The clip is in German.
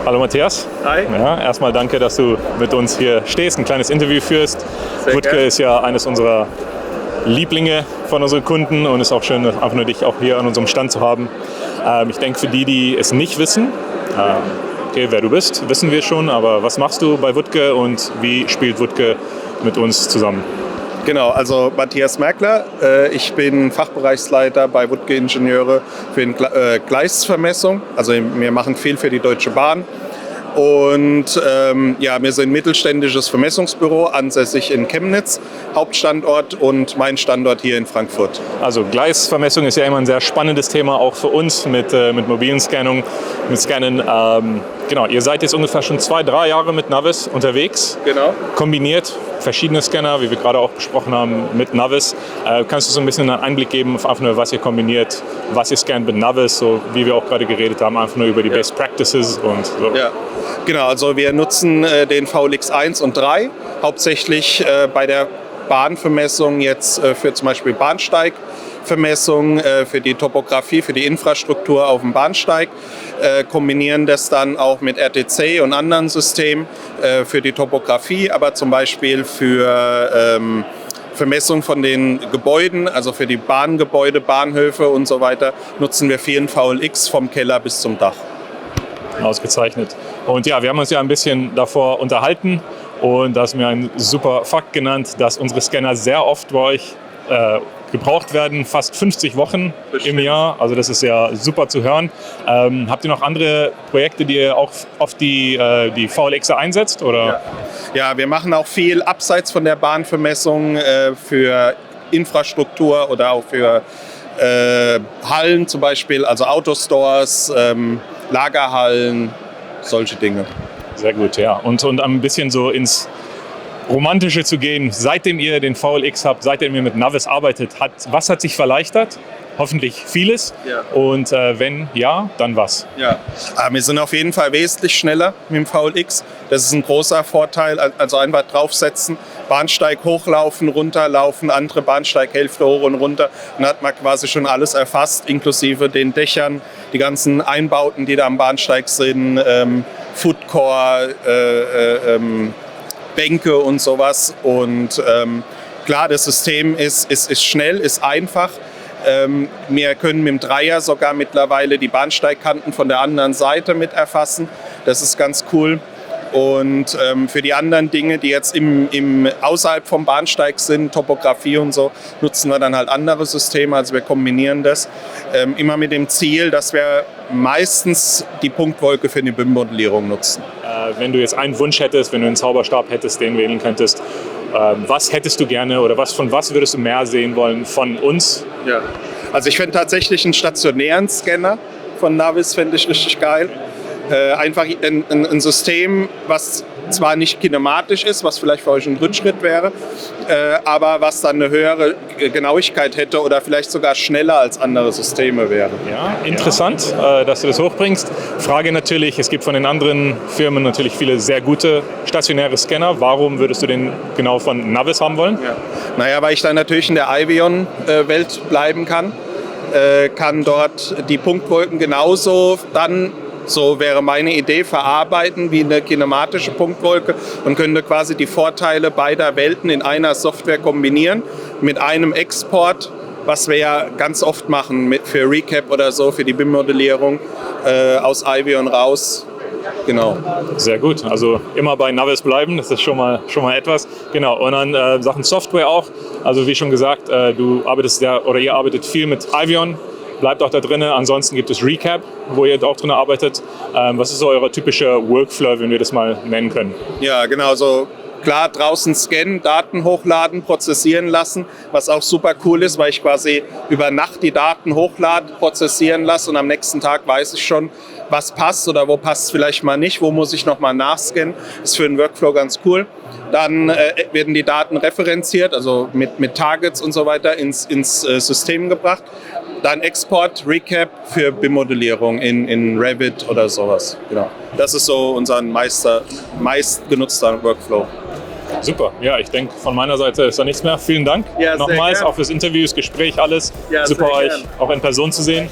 Hallo Matthias. Hi. Ja, erstmal danke, dass du mit uns hier stehst, ein kleines Interview führst. Wutke ist ja eines unserer Lieblinge von unseren Kunden und es ist auch schön, einfach nur dich auch hier an unserem Stand zu haben. Ich denke, für die, die es nicht wissen, okay, wer du bist, wissen wir schon, aber was machst du bei Wutke und wie spielt Wutke mit uns zusammen? Genau, also Matthias Merkler. Ich bin Fachbereichsleiter bei Wutke Ingenieure für Gleisvermessung. Also wir machen viel für die Deutsche Bahn. Und wir sind ein mittelständisches Vermessungsbüro, ansässig in Chemnitz, Hauptstandort, und mein Standort hier in Frankfurt. Also Gleisvermessung ist ja immer ein sehr spannendes Thema, auch für uns mit mobilen Scannung, mit Scannen. Genau, ihr seid jetzt ungefähr schon 2-3 Jahre mit Navis unterwegs. Genau. Kombiniert verschiedene Scanner, wie wir gerade auch besprochen haben, mit Navis. Kannst du so ein bisschen einen Einblick geben, auf einfach nur, was ihr kombiniert, was ihr scannt mit Navis, so wie wir auch gerade geredet haben, einfach nur über die Best Practices und so. Ja, genau, also wir nutzen den VLX 1 und 3, hauptsächlich bei der Bahnvermessung jetzt für zum Beispiel Bahnsteigvermessung, für die Topografie, für die Infrastruktur auf dem Bahnsteig, kombinieren das dann auch mit RTC und anderen Systemen für die Topografie, aber zum Beispiel für Vermessung von den Gebäuden, also für die Bahngebäude, Bahnhöfe und so weiter, nutzen wir 4 VLX vom Keller bis zum Dach. Ausgezeichnet. Und ja, wir haben uns ja ein bisschen davor unterhalten und da hast du mir einen super Fakt genannt, dass unsere Scanner sehr oft bei euch gebraucht werden, fast 50 Wochen im Jahr. Also das ist ja super zu hören. Habt ihr noch andere Projekte, die ihr auch auf die VLXer einsetzt? Oder? Ja, wir machen auch viel abseits von der Bahnvermessung für Infrastruktur oder auch für Hallen zum Beispiel, also Autostores, Lagerhallen, solche Dinge. Sehr gut, ja. Und ein bisschen so ins Romantische zu gehen, seitdem ihr den VLX habt, seitdem ihr mit Navis arbeitet, was hat sich verleichtert? Hoffentlich vieles. Ja. Und wenn ja, dann was? Ja, wir sind auf jeden Fall wesentlich schneller mit dem VLX. Das ist ein großer Vorteil. Also einfach draufsetzen, Bahnsteig hochlaufen, runterlaufen, andere Bahnsteighälfte hoch und runter. Dann hat man quasi schon alles erfasst, inklusive den Dächern, die ganzen Einbauten, die da am Bahnsteig sind, Foodcore, Bänke und sowas. Und klar, das System ist schnell, ist einfach. Wir können mit dem Dreier sogar mittlerweile die Bahnsteigkanten von der anderen Seite mit erfassen. Das ist ganz cool. Und für die anderen Dinge, die jetzt außerhalb vom Bahnsteig sind, Topografie und so, nutzen wir dann halt andere Systeme. Also wir kombinieren das immer mit dem Ziel, dass wir meistens die Punktwolke für eine BIM-Modellierung nutzen. Wenn du jetzt einen Wunsch hättest, wenn du einen Zauberstab hättest, den wählen könntest, was hättest du gerne oder von was würdest du mehr sehen wollen von uns? Ja. Also ich fände tatsächlich einen stationären Scanner von Navis, fände ich richtig geil. Einfach ein System, was zwar nicht kinematisch ist, was vielleicht für euch ein Rückschritt wäre, aber was dann eine höhere Genauigkeit hätte oder vielleicht sogar schneller als andere Systeme wäre. Ja, interessant, dass du das hochbringst. Frage natürlich, es gibt von den anderen Firmen natürlich viele sehr gute stationäre Scanner. Warum würdest du den genau von Navis haben wollen? Ja. Naja, weil ich dann natürlich in der Ivion-Welt bleiben kann dort die Punktwolken genauso dann, so wäre meine Idee, verarbeiten wie eine kinematische Punktwolke und könnte quasi die Vorteile beider Welten in einer Software kombinieren mit einem Export, was wir ja ganz oft machen für Recap oder so, für die BIM-Modellierung aus Ivion raus. Genau. Sehr gut. Also immer bei Navis bleiben, das ist schon mal etwas. Genau. Und dann Sachen Software auch. Also wie schon gesagt, ihr arbeitet viel mit Ivion. Bleibt auch da drin. Ansonsten gibt es Recap, wo ihr auch drin arbeitet. Was ist so euer typischer Workflow, wenn wir das mal nennen können? Ja, genau. So klar, draußen scannen, Daten hochladen, prozessieren lassen, was auch super cool ist, weil ich quasi über Nacht die Daten hochlade, prozessieren lasse und am nächsten Tag weiß ich schon, was passt oder wo passt es vielleicht mal nicht, wo muss ich nochmal nachscannen. Ist für den Workflow ganz cool. Dann werden die Daten referenziert, also mit Targets und so weiter ins System gebracht. Dann Export, Recap für BIM-Modellierung in Revit oder sowas. Genau. Das ist so unser meistgenutzter Workflow. Super, ja, ich denke, von meiner Seite ist da nichts mehr. Vielen Dank nochmals auch fürs Interview, das Gespräch, alles. Ja, super, euch auch in Person zu sehen.